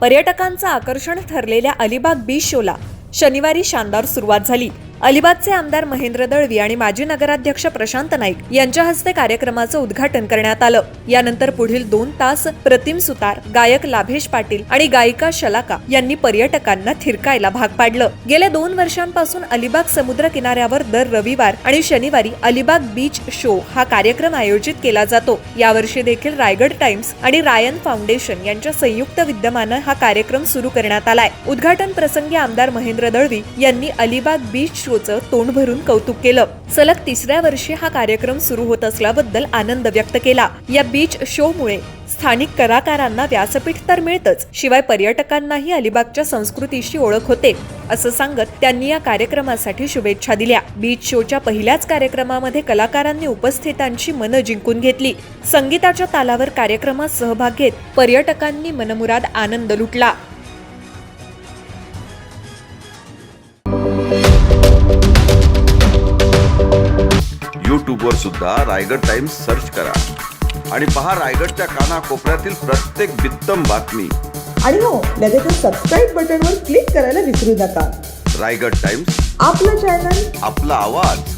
पर्यटकांचं आकर्षण ठरलेल्या अलिबाग बीच शोला शनिवारी शानदार सुरुवात झाली। अलिबागचे आमदार महेंद्र दळवी आणि माजी नगराध्यक्ष प्रशांत नाईक यांच्या हस्ते कार्यक्रमाचं उद्घाटन करण्यात आलं। यानंतर पुढील 2 तास प्रतिम सुतार, गायक लाभेश पाटील आणि गायिका शलाका यांनी पर्यटकांना थिरकायला भाग पाडलं। गेल्या 2 वर्षांपासून अलिबाग समुद्र किनाऱ्यावर दर रविवार आणि शनिवारी अलिबाग बीच शो हा कार्यक्रम आयोजित केला जातो। यावर्षी देखील रायगड टाइम्स आणि रायन फाउंडेशन यांच्या संयुक्त विद्यमाने हा कार्यक्रम सुरू करण्यात आलाय। उद्घाटन प्रसंगी आमदार महेंद्र दळवी यांनी अलिबाग बीच शोचं तोंड भरून कौतुक केलं। सलग 3ऱ्या वर्षी हा कार्यक्रम सुरू होत असल्याबद्दल आनंद व्यक्त केला। या बीच शो मुळे स्थानिक कलाकारांना व्यासपीठ तर मिळतच, शिवाय पर्यटकांनाही अलिबागच्या संस्कृतीशी ओळख होते, असं सांगत त्यांनी या कार्यक्रमासाठी शुभेच्छा दिल्या। बीच शोच्या पहिल्याच कार्यक्रमामध्ये कलाकारांनी उपस्थितांची मनं जिंकून घेतली। संगीताच्या तालावर कार्यक्रमात सहभाग घेत पर्यटकांनी मनमुराद आनंद लुटला। यूट्यूबवर सुद्धा रायगड टाइम्स सर्च करा आणि पहा रायगडच्या कानाकोपऱ्यातील प्रत्येक बित्तम बातमी। आणि हो, लगेच सबस्क्राइब बटनवर क्लिक करायला विसरू नका। रायगड टाइम्स, आपलं चॅनल, आपला आवाज।